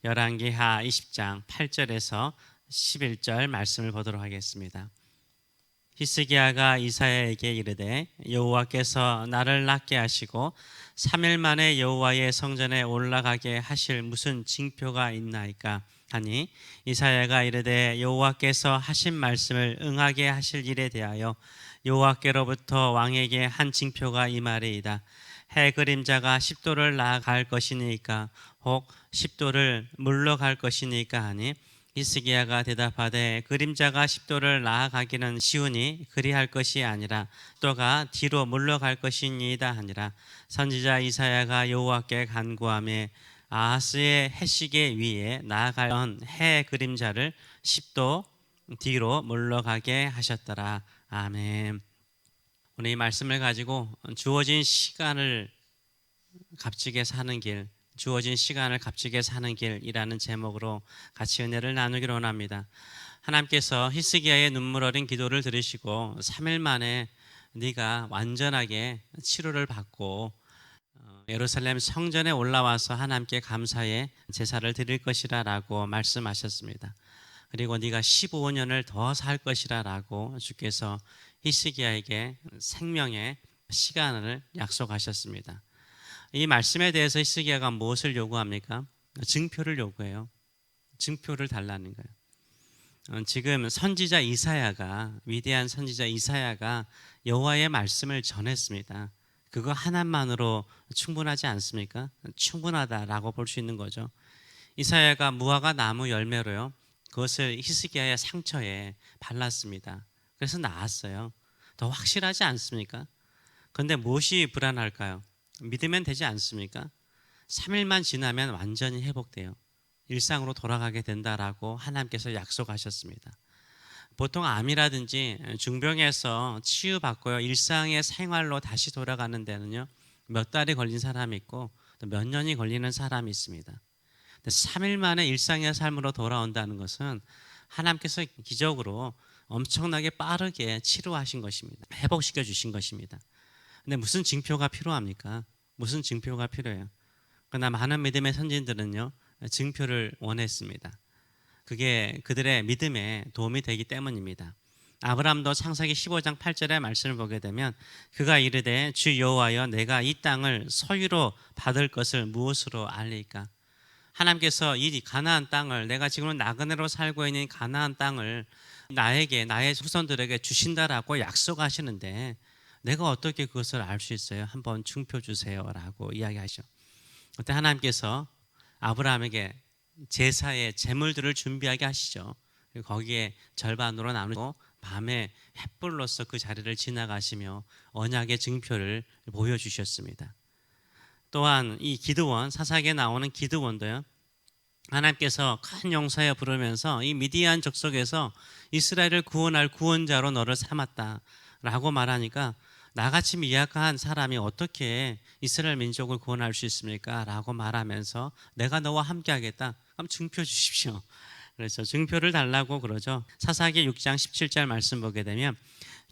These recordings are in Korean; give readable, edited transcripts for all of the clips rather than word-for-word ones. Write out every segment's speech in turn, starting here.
열왕기하 20장 8절에서 11절 말씀을 보도록 하겠습니다. 히스기야가 이사야에게 이르되 여호와께서 나를 낫게 하시고 3일 만에 여호와의 성전에 올라가게 하실 무슨 징표가 있나이까 하니 이사야가 이르되 여호와께서 하신 말씀을 응하게 하실 일에 대하여 여호와께로부터 왕에게 한 징표가 이 말이이다. 해 그림자가 10도를 나아갈 것이니까 혹 10도를 물러갈 것이니까 하니 히스기야가 대답하되 그림자가 10도를 나아가기는 쉬우니 그리할 것이 아니라 또가 뒤로 물러갈 것이니이다 하니라. 선지자 이사야가 여호와께 간구하며 아하스의 해시계 위에 나아가던 해 그림자를 10도 뒤로 물러가게 하셨더라. 아멘. 오늘 이 말씀을 가지고 주어진 시간을 값지게 사는 길, 주어진 시간을 값지게 사는 길이라는 제목으로 같이 은혜를 나누기를 원합니다. 하나님께서 히스기야의 눈물 어린 기도를 들으시고 3일 만에 네가 완전하게 치료를 받고 예루살렘 성전에 올라와서 하나님께 감사의 제사를 드릴 것이라 라고 말씀하셨습니다. 그리고 네가 15년을 더 살 것이라 라고 주께서 히스기야에게 생명의 시간을 약속하셨습니다. 이 말씀에 대해서 히스기야가 무엇을 요구합니까? 증표를 요구해요. 증표를 달라는 거예요. 지금 선지자 이사야가, 위대한 선지자 이사야가 여호와의 말씀을 전했습니다. 그거 하나만으로 충분하지 않습니까? 충분하다라고 볼 수 있는 거죠. 이사야가 무화과 나무 열매로요, 그것을 히스기야의 상처에 발랐습니다. 그래서 나았어요. 더 확실하지 않습니까? 그런데 무엇이 불안할까요? 믿으면 되지 않습니까? 3일만 지나면 완전히 회복돼요. 일상으로 돌아가게 된다라고 하나님께서 약속하셨습니다. 보통 암이라든지 중병에서 치유받고요, 일상의 생활로 다시 돌아가는 데는요, 몇 달이 걸린 사람이 있고 또 몇 년이 걸리는 사람이 있습니다. 근데 3일 만에 일상의 삶으로 돌아온다는 것은 하나님께서 기적으로 엄청나게 빠르게 치료하신 것입니다. 회복시켜 주신 것입니다. 근데 무슨 징표가 필요합니까? 무슨 징표가 필요해요? 그러나 많은 믿음의 선진들은요, 징표를 원했습니다. 그게 그들의 믿음에 도움이 되기 때문입니다. 아브라함도 창세기 15장 8절의 말씀을 보게 되면 그가 이르되 주 여호와여 내가 이 땅을 소유로 받을 것을 무엇으로 알리까? 하나님께서 이 가나안 땅을, 내가 지금은 나그네로 살고 있는 가나안 땅을 나에게, 나의 후손들에게 주신다라고 약속하시는데 내가 어떻게 그것을 알 수 있어요? 한번 증표 주세요라고 이야기하시죠. 그때 하나님께서 아브라함에게 제사의 제물들을 준비하게 하시죠. 그리고 거기에 절반으로 나누고 밤에 횃불로서 그 자리를 지나가시며 언약의 증표를 보여주셨습니다. 또한 이 기드원, 사사기에 나오는 기드원도요, 하나님께서 큰 용사여 부르면서 이 미디안 족속에서 이스라엘을 구원할 구원자로 너를 삼았다라고 말하니까 나같이 미약한 사람이 어떻게 이스라엘 민족을 구원할 수 있습니까? 라고 말하면서 내가 너와 함께 하겠다. 그럼 증표 주십시오. 그래서 증표를 달라고 그러죠. 사사기 6장 17절 말씀 보게 되면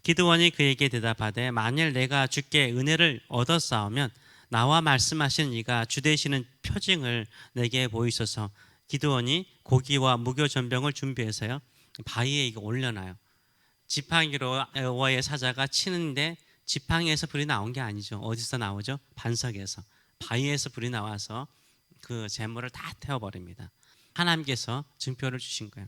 기드원이 그에게 대답하되 만일 내가 주께 은혜를 얻었사오면 나와 말씀하신 이가 주 되시는 표징을 내게 보이소서. 기드원이 고기와 무교 전병을 준비해서요, 바위에 이거 올려놔요. 지팡이로 여호와의 사자가 치는데 지팡이에서 불이 나온 게 아니죠. 어디서 나오죠? 반석에서, 바위에서 불이 나와서 그 재물을 다 태워버립니다. 하나님께서 증표를 주신 거예요.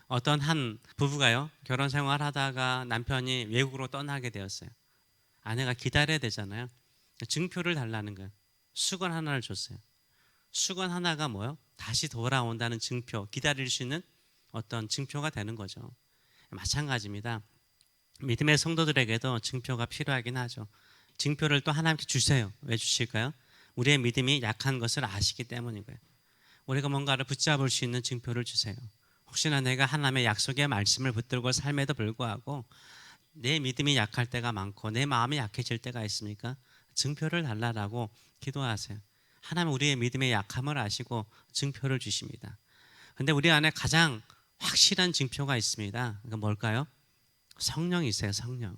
어떤 한 부부가요, 결혼 생활하다가 남편이 외국으로 떠나게 되었어요. 아내가 기다려야 되잖아요. 증표를 달라는 거예요. 수건 하나를 줬어요. 수건 하나가 뭐요? 다시 돌아온다는 증표, 기다릴 수 있는 어떤 증표가 되는 거죠. 마찬가지입니다. 믿음의 성도들에게도 증표가 필요하긴 하죠. 증표를 또 하나님께 주세요. 왜 주실까요? 우리의 믿음이 약한 것을 아시기 때문인 거예요. 우리가 뭔가를 붙잡을 수 있는 증표를 주세요. 혹시나 내가 하나님의 약속의 말씀을 붙들고 삶에도 불구하고 내 믿음이 약할 때가 많고 내 마음이 약해질 때가 있습니까? 증표를 달라고 기도하세요. 하나님 우리의 믿음의 약함을 아시고 증표를 주십니다. 그런데 우리 안에 가장 확실한 증표가 있습니다. 그건 뭘까요? 성령이세요. 성령.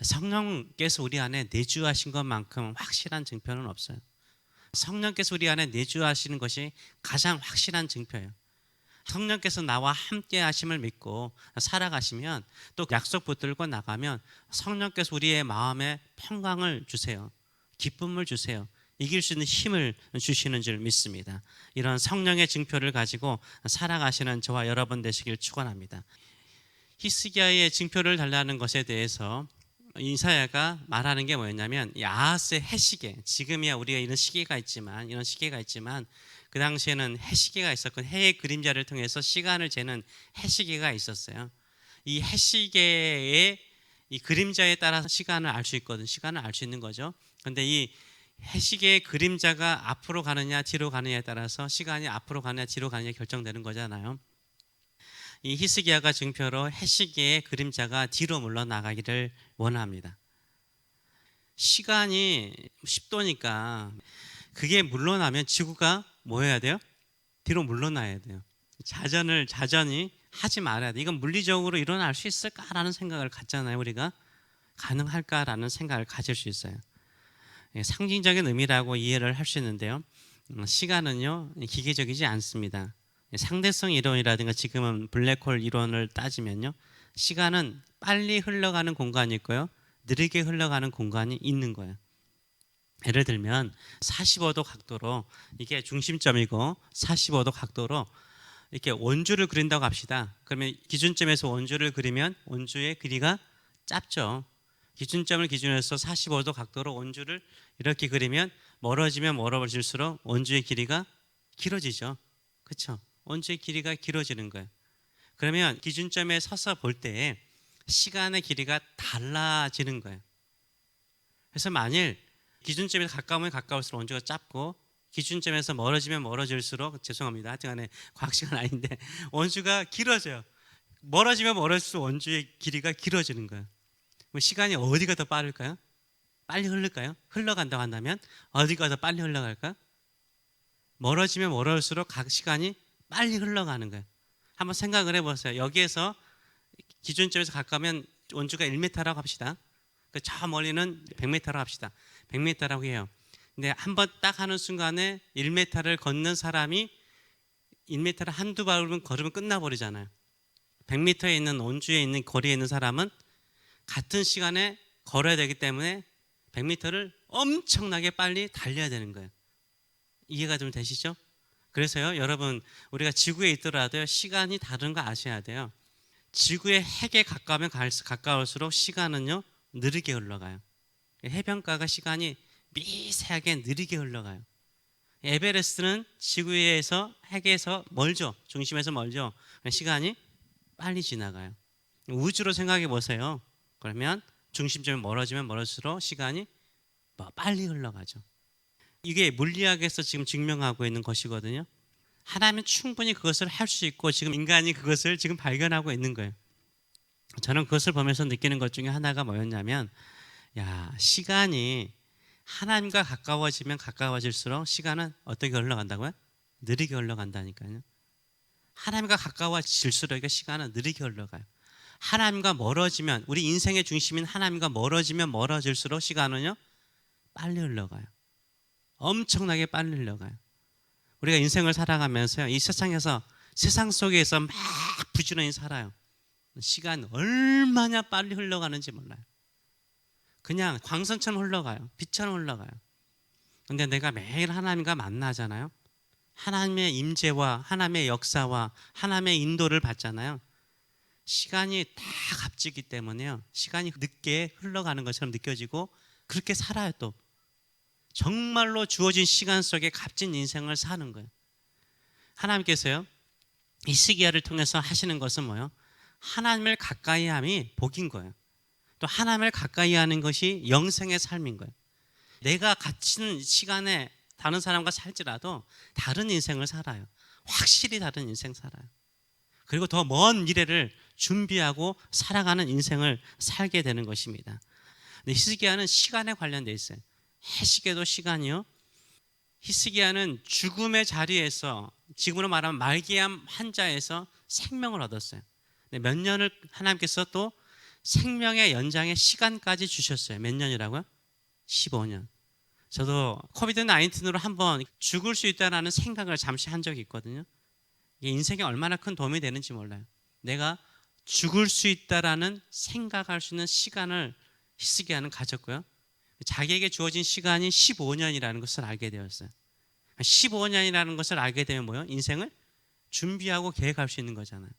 성령께서 우리 안에 내주하신 것만큼 확실한 증표는 없어요. 성령께서 우리 안에 내주하시는 것이 가장 확실한 증표예요. 성령께서 나와 함께 하심을 믿고 살아가시면, 또 약속 붙들고 나가면 성령께서 우리의 마음에 평강을 주세요. 기쁨을 주세요. 이길 수 있는 힘을 주시는 줄 믿습니다. 이런 성령의 증표를 가지고 살아가시는 저와 여러분 되시길 축원합니다. 히스기야의 증표를 달라는 것에 대해서 이사야가 말하는 게 뭐였냐면, 아하스의 해시계, 지금이야 우리가 이런 시계가 있지만, 그 당시에는 해시계가 있었고, 해의 그림자를 통해서 시간을 재는 해시계가 있었어요. 이 해시계의 이 그림자에 따라서 시간을 알 수 있거든. 시간을 알 수 있는 거죠. 그런데 이 해시계의 그림자가 앞으로 가느냐 뒤로 가느냐에 따라서 시간이 앞으로 가느냐 뒤로 가느냐 결정되는 거잖아요. 이 히스기야가 증표로 해시계의 그림자가 뒤로 물러나가기를 원합니다. 시간이 10도니까 그게 물러나면 지구가 뭐 해야 돼요? 뒤로 물러나야 돼요. 자전이 하지 말아야 돼. 이건 물리적으로 일어날 수 있을까라는 생각을 갖잖아요. 우리가 가능할까라는 생각을 가질 수 있어요. 상징적인 의미라고 이해를 할 수 있는데요, 시간은요 기계적이지 않습니다. 상대성 이론이라든가 지금은 블랙홀 이론을 따지면요, 시간은 빨리 흘러가는 공간이 있고요, 느리게 흘러가는 공간이 있는 거예요. 예를 들면 45도 각도로, 이게 중심점이고 45도 각도로 이렇게 원주를 그린다고 합시다. 그러면 기준점에서 원주를 그리면 원주의 길이가 짧죠. 기준점을 기준으로 해서 45도 각도로 원주를 이렇게 그리면 멀어지면 멀어질수록 원주의 길이가 길어지죠. 그렇죠? 원주의 길이가 길어지는 거예요. 그러면 기준점에 서서 볼 때 시간의 길이가 달라지는 거예요. 그래서 만일 기준점에 가까우면 가까울수록 원주가 짧고, 기준점에서 멀어지면 멀어질수록, 죄송합니다, 하여튼간에 과학 시간 아닌데, 원주가 길어져요. 멀어지면 멀어질수록 원주의 길이가 길어지는 거예요. 시간이 어디가 더 빠를까요? 빨리 흐를까요? 흘러간다고 한다면 어디가 더 빨리 흘러갈까요? 멀어지면 멀어질수록 각 시간이 빨리 흘러가는 거예요. 한번 생각을 해보세요. 여기에서 기준점에서 가까우면 원주가 1m라고 합시다. 저 멀리는 100m라고 합시다. 100m라고 해요. 근데 한번 딱 하는 순간에 1m를 걷는 사람이 1m를 한두 발을 걸으면 끝나버리잖아요. 100m에 있는 원주에 있는 거리에 있는 사람은 같은 시간에 걸어야 되기 때문에 100m를 엄청나게 빨리 달려야 되는 거예요. 이해가 좀 되시죠? 그래서요, 여러분, 우리가 지구에 있더라도 시간이 다른 거 아셔야 돼요. 지구의 핵에 가까우면 가까울수록 시간은요 느리게 흘러가요. 해변가가 시간이 미세하게 느리게 흘러가요. 에베레스트는 지구에서 핵에서 멀죠. 중심에서 멀죠. 시간이 빨리 지나가요. 우주로 생각해 보세요. 그러면 중심점이 멀어지면 멀어질수록 시간이 빨리 흘러가죠. 이게 물리학에서 지금 증명하고 있는 것이거든요. 하나님은 충분히 그것을 할 수 있고, 지금 인간이 그것을 지금 발견하고 있는 거예요. 저는 그것을 보면서 느끼는 것 중에 하나가 뭐였냐면, 시간이 하나님과 가까워지면 가까워질수록 시간은 어떻게 흘러간다고요? 느리게 흘러간다니까요. 하나님과 가까워질수록 시간은 느리게 흘러가요. 하나님과 멀어지면, 우리 인생의 중심인 하나님과 멀어지면 멀어질수록 시간은요 빨리 흘러가요. 엄청나게 빨리 흘러가요. 우리가 인생을 살아가면서요, 이 세상 속에서 막 부지런히 살아요. 시간 얼마나 빨리 흘러가는지 몰라요. 그냥 광선처럼 흘러가요. 빛처럼 흘러가요. 근데 내가 매일 하나님과 만나잖아요. 하나님의 임재와 하나님의 역사와 하나님의 인도를 받잖아요. 시간이 다 값지기 때문에요, 시간이 늦게 흘러가는 것처럼 느껴지고 그렇게 살아요. 또 정말로 주어진 시간 속에 값진 인생을 사는 거예요. 하나님께서요 히스기야를 통해서 하시는 것은 뭐예요? 하나님을 가까이 함이 복인 거예요. 또 하나님을 가까이 하는 것이 영생의 삶인 거예요. 내가 갇힌 시간에 다른 사람과 살지라도 다른 인생을 살아요. 확실히 다른 인생 살아요. 그리고 더 먼 미래를 준비하고 살아가는 인생을 살게 되는 것입니다. 근데 히스기야는 시간에 관련되어 있어요. 해시계도 시간이요. 히스기야는 죽음의 자리에서, 지금으로 말하면 말기암 환자에서 생명을 얻었어요. 몇 년을 하나님께서 또 생명의 연장의 시간까지 주셨어요. 몇 년이라고요? 15년. 저도 코비드 19으로 한번 죽을 수 있다라는 생각을 잠시 한 적이 있거든요. 이게 인생에 얼마나 큰 도움이 되는지 몰라요. 내가 죽을 수 있다라는 생각할 수 있는 시간을 히스기야는 가졌고요. 자기에게 주어진 시간이 15년이라는 것을 알게 되었어요. 15년이라는 것을 알게 되면 뭐요? 인생을 준비하고 계획할 수 있는 거잖아요.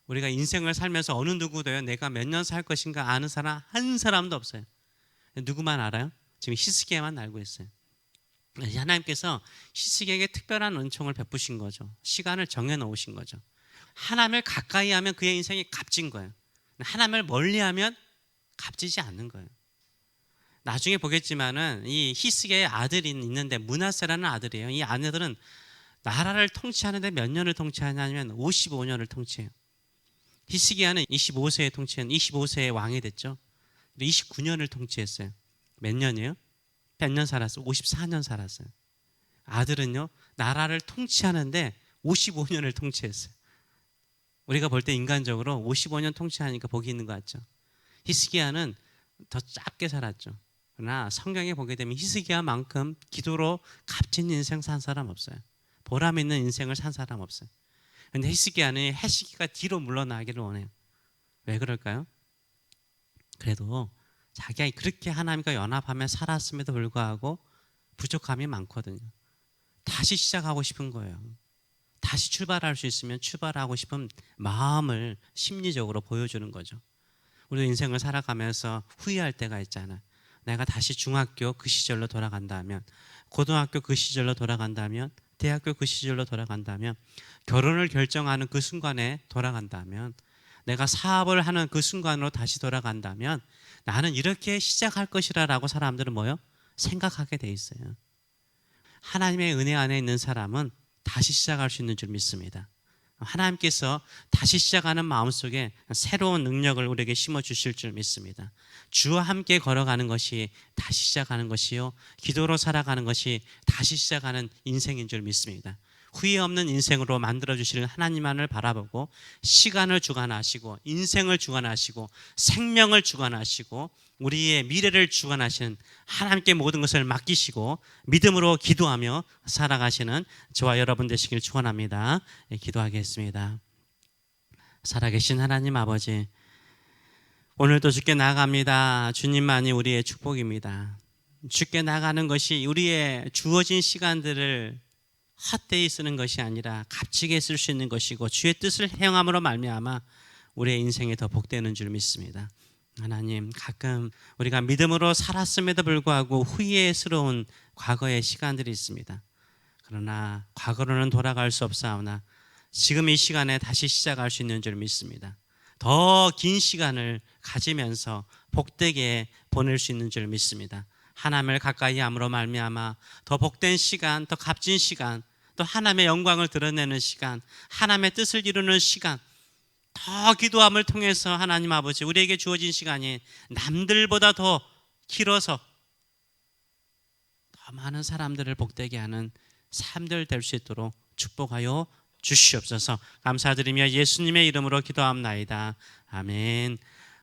우리가 인생을 살면서 어느 누구도요, 내가 몇 년 살 것인가 아는 사람 한 사람도 없어요. 누구만 알아요? 지금 히스기야만 알고 있어요. 하나님께서 히스기야에게 특별한 은총을 베푸신 거죠. 시간을 정해 놓으신 거죠. 하나님을 가까이 하면 그의 인생이 값진 거예요. 하나님을 멀리하면 값지지 않는 거예요. 나중에 보겠지만은 이 히스기야의 아들이 있는데 므낫세라는 아들이에요. 이 아들은 나라를 통치하는데 몇 년을 통치하냐면 55년을 통치해요. 히스기야는 25세에 통치한 25세의 왕이 됐죠. 29년을 통치했어요. 몇 년이에요? 몇 년 살았어요? 54년 살았어요. 아들은요, 나라를 통치하는데 55년을 통치했어요. 우리가 볼 때 인간적으로 55년 통치하니까 복이 있는 것 같죠. 히스기야는 더 짧게 살았죠. 그러나 성경에 보게 되면 히스기야만큼 기도로 값진 인생 산 사람 없어요. 보람 있는 인생을 산 사람 없어요. 그런데 히스기야는 해시기가 뒤로 물러나기를 원해요. 왜 그럴까요? 그래도 자기가 그렇게 하나님과 연합하며 살았음에도 불구하고 부족함이 많거든요. 다시 시작하고 싶은 거예요. 다시 출발할 수 있으면 출발하고 싶은 마음을 심리적으로 보여주는 거죠. 우리 인생을 살아가면서 후회할 때가 있잖아요. 내가 다시 중학교 그 시절로 돌아간다면, 고등학교 그 시절로 돌아간다면, 대학교 그 시절로 돌아간다면, 결혼을 결정하는 그 순간에 돌아간다면, 내가 사업을 하는 그 순간으로 다시 돌아간다면 나는 이렇게 시작할 것이라고 사람들은 뭐요? 생각하게 돼 있어요. 하나님의 은혜 안에 있는 사람은 다시 시작할 수 있는 줄 믿습니다. 하나님께서 다시 시작하는 마음속에 새로운 능력을 우리에게 심어주실 줄 믿습니다. 주와 함께 걸어가는 것이 다시 시작하는 것이요, 기도로 살아가는 것이 다시 시작하는 인생인 줄 믿습니다. 후회 없는 인생으로 만들어주시는 하나님만을 바라보고 시간을 주관하시고 인생을 주관하시고 생명을 주관하시고 우리의 미래를 주관하시는 하나님께 모든 것을 맡기시고 믿음으로 기도하며 살아가시는 저와 여러분 되시길 축원합니다. 기도하겠습니다. 살아계신 하나님 아버지, 오늘도 주께 나아갑니다. 주님만이 우리의 축복입니다. 주께 나가는 것이 우리의 주어진 시간들을 헛되이 쓰는 것이 아니라 값지게 쓸 수 있는 것이고 주의 뜻을 행함으로 말미암아 우리의 인생이 더 복되는 줄 믿습니다. 하나님, 가끔 우리가 믿음으로 살았음에도 불구하고 후회스러운 과거의 시간들이 있습니다. 그러나 과거로는 돌아갈 수 없사오나 지금 이 시간에 다시 시작할 수 있는 줄 믿습니다. 더 긴 시간을 가지면서 복되게 보낼 수 있는 줄 믿습니다. 하나님을 가까이 함으로 말미암아 더 복된 시간, 더 값진 시간, 또 하나님의 영광을 드러내는 시간, 하나님의 뜻을 이루는 시간, 더 기도함을 통해서 하나님 아버지 우리에게 주어진 시간이 남들보다 더 길어서 더 많은 사람들을 복되게 하는 삶들 될 수 있도록 축복하여 주시옵소서. 감사드리며 예수님의 이름으로 기도합나이다. 아멘.